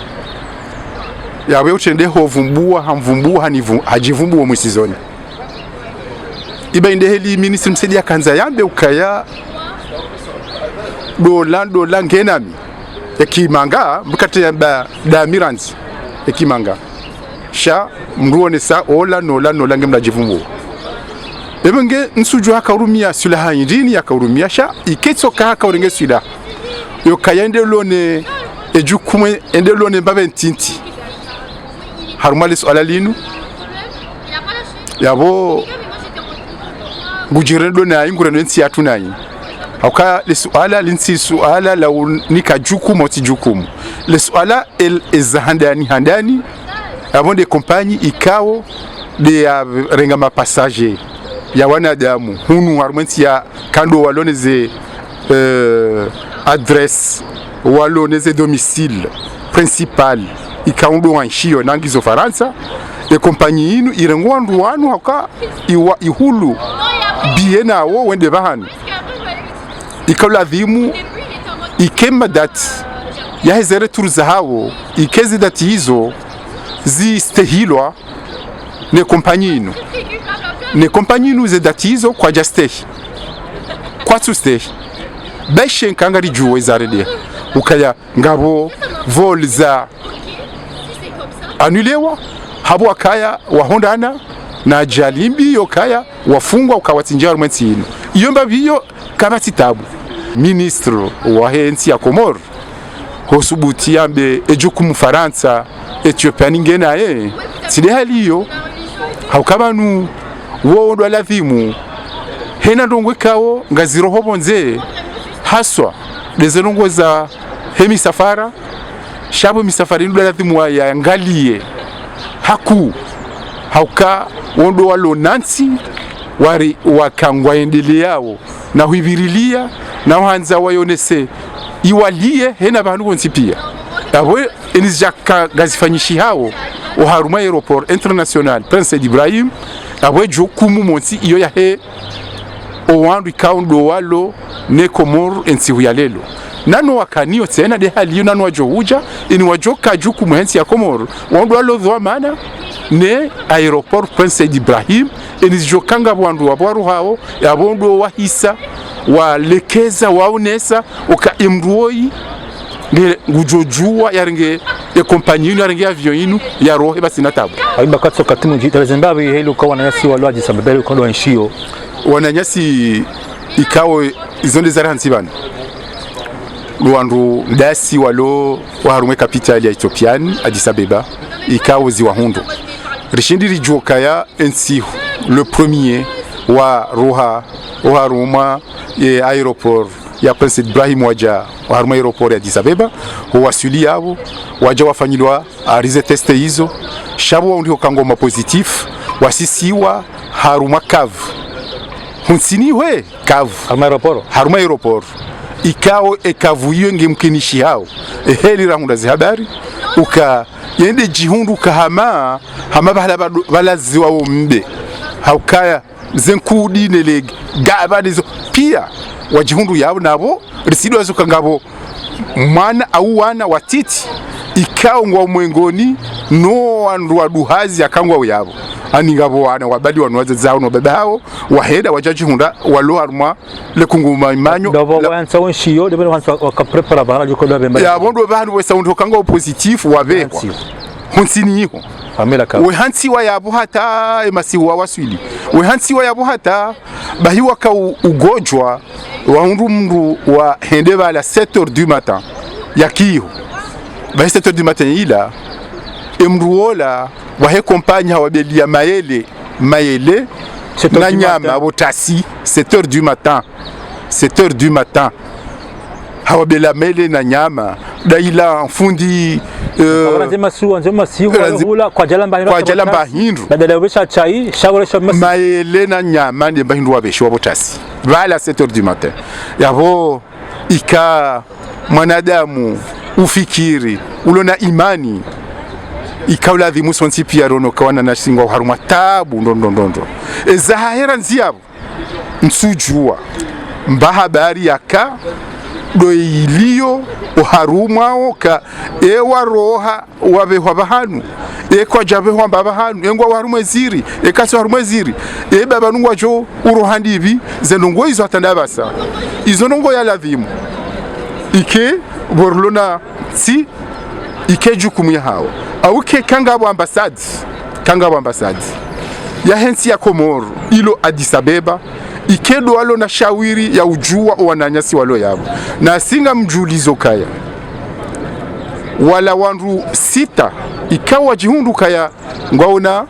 Speaker 3: yawe utende hovumbua hamvumbua hajivumbua mwisizoni iba indeheli ministri msaidia kanza yambe ukaya dola ngenami ekimanga mkate yamba damiranzi ekimanga sha mruone sa ola ngemla jivumbua ebenge nsuju hakarumia sulaha indini yakarumia sha iketso ka urenge sula yo kayende lone ejukumwe ende lone mbabe ntinti harmalis alalinu yabo gujirendo na ingure nti yatunayi hauka le suala linsi suala la nika jukumu ti jukumu le suala handani avant de compagnie ikao de renga ma passager ya wanadamu hunu harmenti ya kando walone ze adresse waloneze domicile principal ikaundo wanshio nangizo Faransa e compagnie inu irengwandu wanu haka ihulu biena wo wende bahani ikala dhimu ikema dat ya hezere turuza hawo ikezi dati hizo zistehilwa ne compagnie inu ze dati hizo kwa jastehi kwa tustehi beshe nkangari juwe zaredia ukaya ngabo vol za anulewa habo wakaya wahondana na jalimbi yokaya wafungwa ukawatsinjia harumwe nsino iyo mbaviyo kama titabu ministre wa hensi ya Komoro hosubuti yambe ejuku mu Faransa Ethiopia ningena side haliyo haukabanu wo ndo lathimu hena ndongwe kawo ngaziro hobonze haswa dezenongo za hemi safara shabo misafari ndo lathimu ya ngalie haku hauka wondo walo nansi wari wakangwa endele yao na huivirilia na uhanza wayonese iwalie hena bantu bonsi pia abo enizjaka gazifanyishi hao uharuma aeroport international Prince Ibrahim abo jokumu monsi iyo ya he owandu ikaundo walo ne Komoro ensi huyalelo nano wakaniyo tena de haliyo nano wajohuja ini wajoka jukumu hensi ya Komoro wandu walo dhwa mana ne aeroport Prince Ibrahim enizjokanga wandu wabaru hao yabondo wahisa walekeza waonesa oka imruoi nge ngujojua yaringe ya kompanyini yaringe avion inu ya rohe basi natabu
Speaker 1: aiba katso katimu jita Zimbabwe helu kwa wananyasi walwaji sababeli kondo wanshio
Speaker 3: wananyasi ikawo izonde zaransi bana luandu ndasi walo waharumwe kapitali ya Ethiopian Addis Abeba ikawo ziwa hundo rishindiri jokaya ensihu le premier wa roha oharuma aeroport ya Prince Ibrahim waja waharuma aeroport ya Addis Abeba wasuli yabo waja wafanyilwa arize teste hizo shabo ndio kangoma positif wasisiwa haruma kavu hunsini we kavu haruma aeroport ikao ekavu hiyo ngemkinishi hao heli rahunda zihabari uka yende jihundu kahama hama balazi wao mbe haukaya zenkudi nele gabadizo pia wajihundu yabo nabo risido azuka ngabo mwana au wana watiti ikao ngwa mwengoni no wandu waduhazi akangwa yabo ani ngabo wana wabadi wanwaza zao no baba hao waheda wajajihunda walo haruma le kunguma imanyo
Speaker 1: ndabo wansa wonshiyo debe wansa wakaprepara bana juko dabe
Speaker 3: ya bondo bantu wesa undo kangwa positif wabekwa hunsini yiko we hansi wa yabo hata emasiwa waswili we hansi wa yabo hata bahiwa ka ugojwa wa mru wa hende bala 7h du matin yakiho ba 7h du matin ila emruola wa he compagnie hawabelia maele na nyama botasi 7h du matin 7h du matin hawabela maele na nyama daila mfundi
Speaker 1: kwa jalamba
Speaker 3: hindu
Speaker 1: badala wesha chai shagoresha
Speaker 3: maele na nyama ndi bahindu wabeshi wabotasi vala 7h du matin yabo ika mwanadamu ufikiri ulona imani ikaula dhimu sonsi pia rono kawana na singwa haruma tabu ndondo ezahera nziabo nsujua mbahabari yaka do iliyo uharuma oka ewa roha wabehwa bahanu kwa jabehwa babahanu engwa warumwe ziri ekasi warumwe ziri baba nungwa jo urohandi hivi zenongo izo atandabasa izo nongo ya ladhimu ike borlona si ike jukumu ya hao auke kangabo ambasadi ya hensi ya Komoro ilo Addis Abeba ikedo walo na shawiri ya ujua wananyasi walo yabo na singa mjulizo kaya wala wandu sita ikawa jihundu kaya ngwaona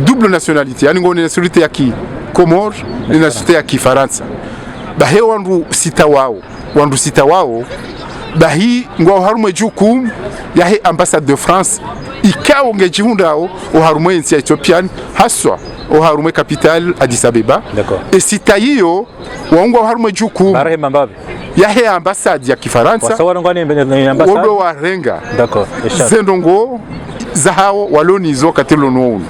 Speaker 3: double nationality yani ngone nationality ya ki Komoro na nationality ya ki Faransa bahe wandu sita wao bahi ngwa harume jukum ya he ambassade de France ikawa ngejihunda hao uharume nsi ya Ethiopian haswa uharume capital Addis Abeba sita hiyo waungwa harume jukum
Speaker 1: barahema mbabe
Speaker 3: ya he ambassade ya Kifaransa
Speaker 1: wasawara ngwani ambassade
Speaker 3: wodo warenga
Speaker 1: d'accord
Speaker 3: zendongo zahao waloni zo katelo no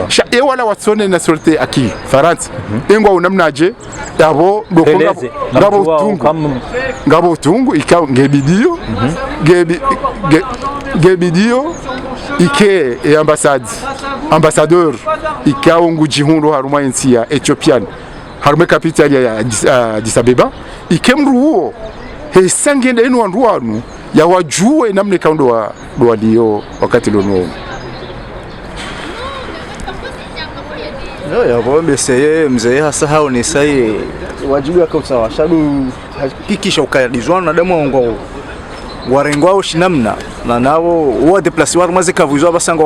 Speaker 3: sha wala watsone nationality aki Faransa engwa unamnaje yabo dokonga ngabo tungu ikaw ngebidio gebidio ike ambassadeur ikaw ngujihundo haruma insi ya Ethiopian harume capital ya Addis Abeba ikemruo he sangende enu wandu wanu ya wajue namne kaundo wa liyo wakati lono
Speaker 2: Ya bombe seye mzee hasa hao ni sai wajibu yake usawa shadu hakikisha ukayadizwana na demo ngo warengwao shinamna na nao wa deplacer war maze kavuzwa basanga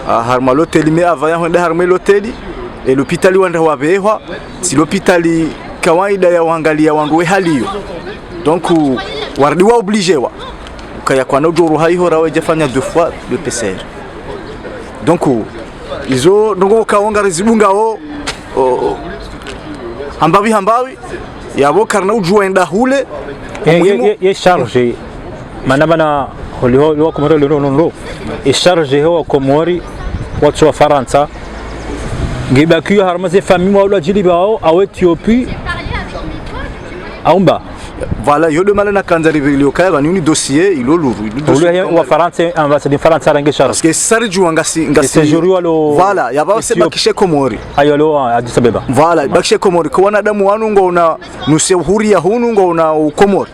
Speaker 2: harma l'hôtel mais avant ya harma l'hôtel et l'hôpital wanda wabehwa si l'hôpital kawaida ya uangalia wandu we haliyo donc wardi wa obligé wa kaya kwa nojoro haiho rawe jafanya 2 fois le PCR donc izo ndongo kaonga rezibunga o hambawi yabo karna ujuenda hule
Speaker 1: ye charge manabana holiho komori lero e charge ho komori watu wa Faransa ngibakiyo harmaze famille wala jilibao au Ethiopie aumba
Speaker 2: voilà yo de malana kanzari vilio kaya ni dossier ilo luru
Speaker 1: wa Faransa ambassade Faransa range charge
Speaker 2: parce que sarju ngasi
Speaker 1: séjour walo
Speaker 2: voilà yaba se bakishe komori
Speaker 1: ayolo Addis Abeba
Speaker 2: voilà bakishe komori ko wanadamu wanu ngo una nuse uhuri ya hunu ngo una komori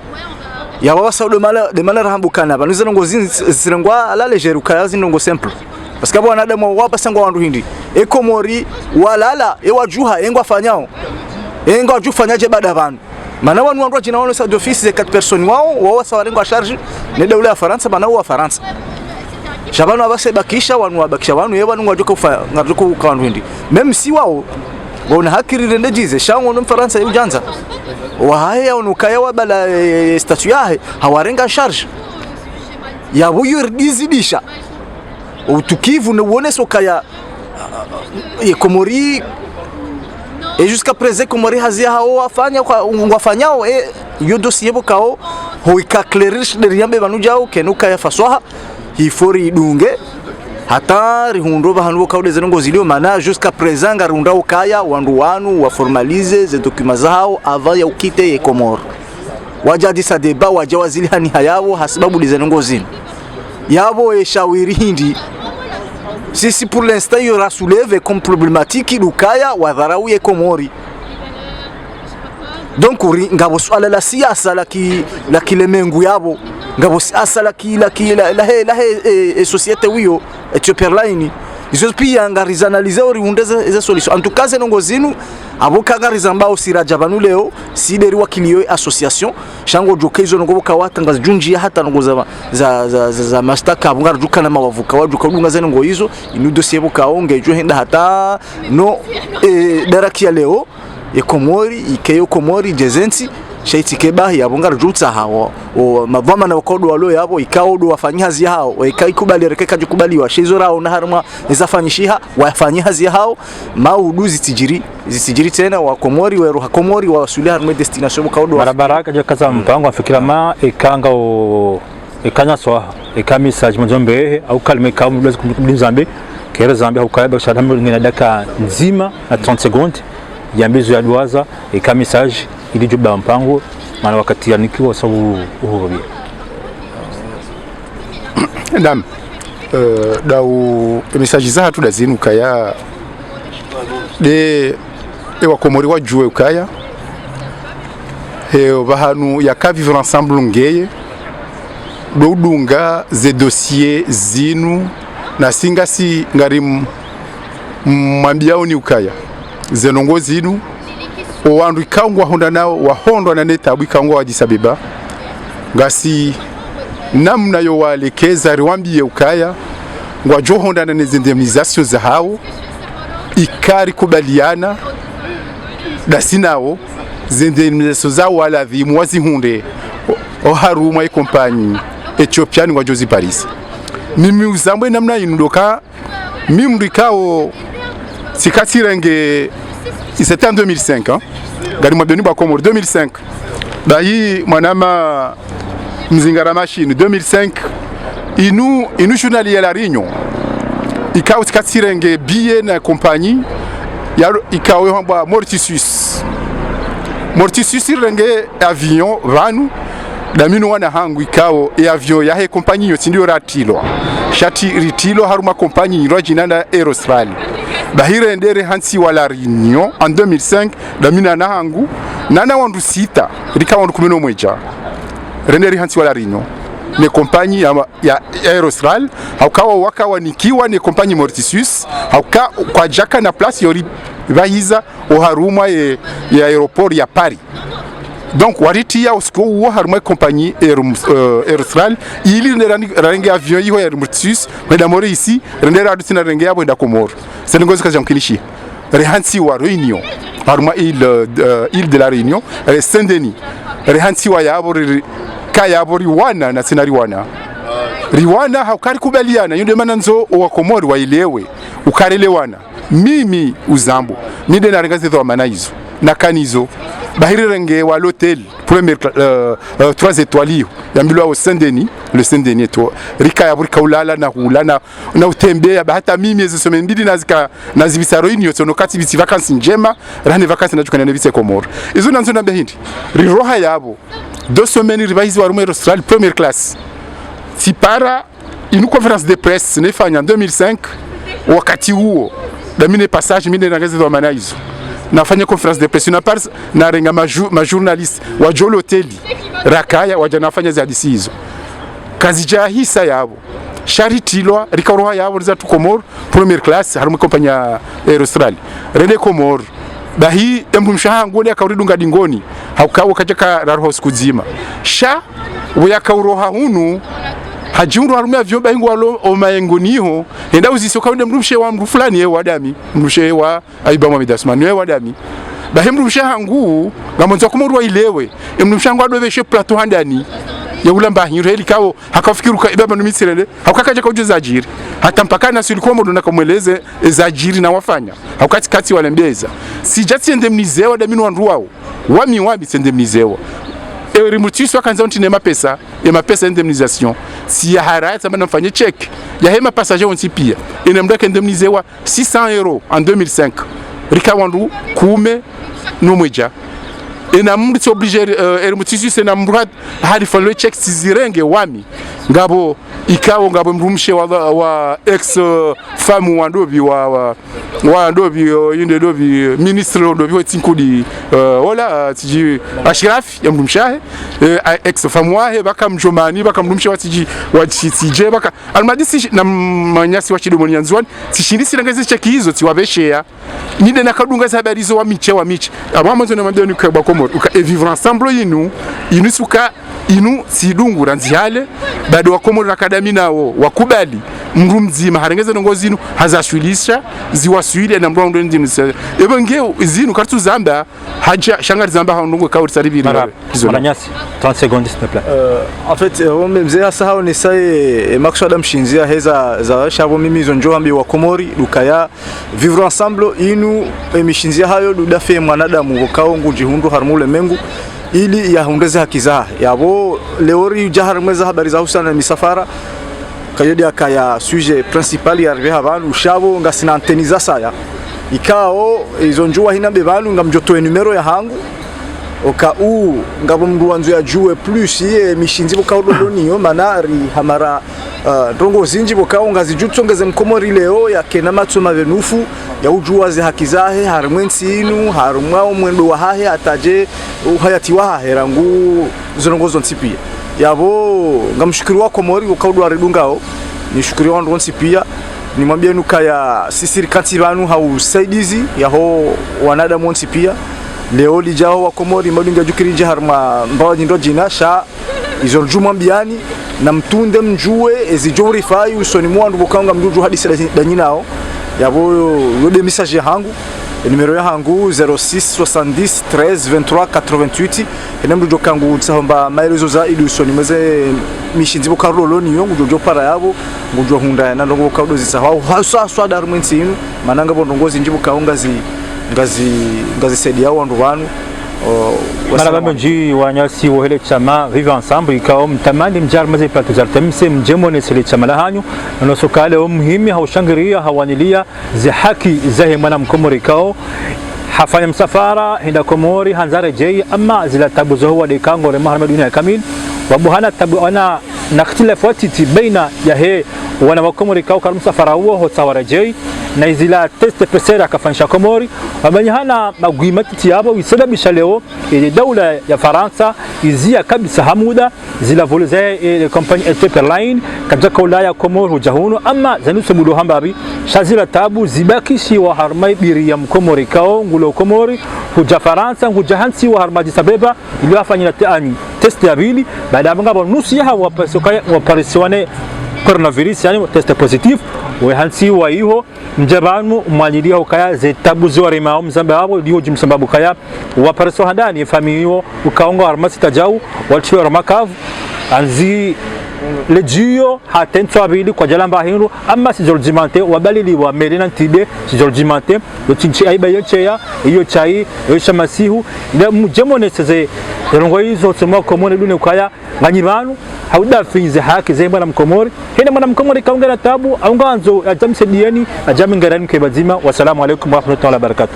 Speaker 2: yaba wasa de mala rahambukana banuze ngo zirengwa ala lejeru kaya zinongo simple parce que wanadamu wapa sangwa wandu hindi e komori walala e wajuha engwa fanyao engwa jufanyaje bada banu mana wanu wandu jina wano sa d'office de 4 personnes wao sawarengo charge ne dawla ya Faransa bana wa Faransa shabano abase bakisha wanu abakisha wanu ye wanu ngwajoka ufa ngajoka ukandu hindi même si wao bona hakiri rende jize shango no Faransa yujanza wa haya unukaya wa bala statut yahe hawarenga charge ya buyu dizidisha utukivu ne wone sokaya e komori et jusqu'à présent komori hazia hao afanya kwa wafanyao yo dossier bokao ho ikaklerir de riambe banujao kenuka ya faswaha hifori dunge hata rihundo bahanu bokao de zengo zilio mana jusqu'à présent garunda ukaya wandu wanu wa formalize ze documents zao avant ya ukite e komoro wajadi sa deba wajawazili hani hayao hasababu de zengo zin yabo e shawiri hindi si pour l'instant il y aura soulevé comme problématique l'ukaya wa dharau ye komori donc ngabo swala la siasa la kilemengu yabo ngabo siasa la société wiyo Ethiopia Airlines izo pia ngarizanalize ori undeze eze solution en tout cas zenongo zinu aboka ngarizambao sirajabanu leo sideri wakiliyo association shango jokezo ngo bokawata ngazijunji hata ngo za mastaka bungarujuka na mawavuka wajuka dunga zenongo hizo inu dossier bokaonge jo henda hata no darakia leo e komori ikeyo komori jezensi shaiti keba ya bonga rujutsa hawo o mavama na kodo walo yabo ikaodo wafanyazi hao ikaikubali rekeka jukubaliwa shizora na harma izafanyishiha wafanyazi hao mauduzi zitijiri tena wa komori wa ruha komori wa sulia harma destination kaodo
Speaker 1: barabara kaje kaza mpango afikira ma ikanga o ikanya swa ikamisa jmozombe au kalme kamu Zambe kera Zambe au kaiba shadamu ngina daka nzima na 30 secondes yambizo ya duaza ikamisaje ili jubba mpango maana wakati yanikiwa sababu uhurubia
Speaker 3: ndam dau message za hatu dazinu kaya de ewa komori wajue ukaya he bahanu ya vivre ensemble ngeye dodunga ze dossier zinu na singasi ngari mwambiao ni ukaya zenongo zinu owandu ikangwa honda nao wahondwa na netabu ikangwa wa Addis Abeba ngasi namna yo walekeza riwambie ukaya ngwa johonda na indemnisation za hao ikari kubaliana dasinao indemnisation za wala dhimu wazihunde o haruma e compagnie Ethiopian ngwa Jozi Paris mimi uzambwe namna indoka mimrikao sikatirenge c'était en 2005 hein gari mabeni ba Komoro 2005 bayi mwanama mzingara machine 2005 inu journal ya la réunion ikao sikatirenge billet na compagnie ya ikao yomba Mortisus renge avion vanu damino wana hangu ikao e avion ya he compagnie yotindio ratilo shati ritilo haruma compagnie rojinanda Aerostral bahire ndere hansi wala réunion en 2005 damina na hangu nana wandu sita rika wandu kumeno mweja renderi hansi wala réunion ni kompanyi ya Aerostral haukawa wakawa nikiwa ni kompanyi Mortisius hauka kwa jaka na place yori bahiza oharuma ya aeroport ya Paris. Donc wariti ya usko uo haruma kompanyi Aerostral ili renge avion yiho ya Mortisius wenda mori isi rende radusina renge ya wenda Komoro senengozi kazi mkilishi rehansi wa Réunion haruma île de la Réunion Saint-Denis rehansi wa yabo kayabo riwana na sina riwana haukari kubaliana yunde mananzo wa Komoro wailewe ukarelewana mimi uzambo nide na rengazi za manaizo na kanizo bahiri renge wa l'hôtel premier 3 étoiles ya mbilwa au Saint-Denis le Saint-Denis to rika ya burika ulala na hulana na utembea hata mimi hizo semaine mbili nazibisa Réunion sono kati biti vacances njema rane vacances na tukana nebise Komoro izo nanzo na behindi riroha yabo 2 semaines ribaizi wa Rome Aerostral première classe sipara une conférence de presse nifanya en 2005 wakati huo da mine passage mine na gazeti wa manaizo nafanya conférence de presse na pars na renga ma journaliste wa Jolo Hoteli rakaya waja nafanya za hadisi hizo kazi jahisa yabo sharitilwa rikaroha yabo za Komoro première classe harimo kompanya Aerostral rende Komoro bahi embu mshahangoni akaridunga dingoni haukawo kajaka raroho sikuzima sha uya kauroha hunu hajuru harumia vyomba hingu walo omaengoniho enda uzisoka wende mrumshe wa mrufulani wadami mrumshe wa Aiba Mohamed Asmani wadami bahe mrumshe hangu ngamonza kumurwa ilewe mrumshe hangu adoveshe plateau handani ya ulamba hingu heli kao hakafikiruka ibaba numisirele hakakaja kaujo zajiri hata mpaka na silikuwa modu nakamweleze zajiri na wafanya hakati kati walembeza sijati endemnizewa daminu wanruwao wami wabi sendemnizewa Mortisius wakanza ntine mapesa indemnisation si ya haraya tamba nafanye check ya hema passager onti pia inemdaka indemnizewa 600 euros en 2005 rika wandu kume nomweja ina mriti obligé Mortisius ina mrad hadi falwe check sizirenge wami ngabo ikawo ngabo mrumshe wa ex femme wandobi wa ndobi yinde dobi ministre dobi wetinkudi wala tiji Ashraf ya mrumshahe ex femme wahe baka mjomani baka mrumshe watiji wachitije baka almadisi na manyasi wachidomoni yanzwani tishindisi rangazi cheki hizo tiwabeshea nide nakadunga habari zo wa miche abamazo na mabyo ni kwa Komoro uka vivre ensemble inu suka inu sidungura nzihale bado wa Komoro na akademi nao wakubali mru mzima harengeze nongozi inu hazashwilisha ziwaswili na mru ndo ndimse ebenge zinu kartu zamba haja shangari zamba haunungu kauri saribiri
Speaker 1: Maranyasi 30 secondes s'il te plaît
Speaker 2: en fait mzee hasa hao ni sai maksada mshinzia heza za shabo mimi zo njohambi wa Komori dukaya vivre ensemble inu emishinzia hayo dudafe mwanadamu wakao ngujihundu harmule mengu ili yahundeze haki za yabo leori jaharmeza habari za husana misafara kayodi akaya sujet principal ya rive havanu shabo ngasina anteniza saya ikao izo njua hina bebanu ngamjotoe numero ya hangu oka ngabo mndu wanzu ya jue plus ye mishinzi bokaudo niyo manari hamara ndongo zinji bokao ngazijutso ngeze mkomori leo ya kena matsoma venufu ya ujua ze haki zahe harumwensi inu harumwao mwendo wa hahe ataje uhayati wa hahe rangu zonongozo nsipia yabo ngamshukuru wa Komori ukaudo aridungao ni shukuru wandu nsipia nimwambie nuka ya sisiri kanti banu hausaidizi yaho wanadamu nsipia leo lijao wa Komori madunga jukirije harma mbawa nyindo jina sha izo juma mbiani na mtunde mjue ezijori fai usoni mwandu bokanga mduju hadisi danyinao yabo yode message hangu numero ya hangu 06 70 13 23 88 enemdu jokangu tsahomba mairezo za idu usoni meze mishinzi bokarolo niyo ngujo para yabo ngujo hunda na ndongo kaudozi sawa hasa darumwensi inu mananga bondongozi njibu kaungazi ngazi sedi yao wandu wanu
Speaker 1: marabambo nji wanyasi wohele chama vivre ensemble ikao mtamani mjarmaze plateau zartemse mjemone sele chama lahanyu nosokale muhimi haushangiria hawanilia za haki zahe mwana mkomori ikao hafanya msafara hinda Komori hanzare jei ama zila tabu zohuwa dekango le maharama dunia kamil wabuhana tabu ana nakhtilaf watiti baina ya he wana wa Komori ikao karum safara huo hotawara jei na izila test PCR akafanyisha Komori wamanyihana magwimati yabo isababisha leo ile daula ya Faransa izia kabisa hamuda zila voleza ile kampani Ethiopian Line katika ulaya Komori hujahuno ama zanusu mudo hambabi shazila tabu zibakishi wa harmai biri ya Komori kao ngulo Komori huja Faransa hujahansi wa harmaji sabeba iliwafanyira taani test ya bili baada ya ngabo nusu ya waparisiwane coronavirus yani test positif we hansi wa hiyo mjabanu malilia ukaya zetabu zore mao mzamba wao ndio jimsambabu kaya wapariso handani familio ukaongo armasi tajau watu wa makavu anzi lejio hatentwa bili kwa jalamba hinu ama sijorjimante wabalili wa merina tibe sijorjimante yotinchi aiba yocheya iyo chai yosha masihu ila mujemone seze rongo hizo tsoma komone dune ukaya nganyibanu hauda finze haki zemba na mkomori hena mwana mkomori kaungana tabu aunganzo ajamsedieni ajamingarani kebazima. Wasalamu alaykum wa rahmatullahi wa barakatuh.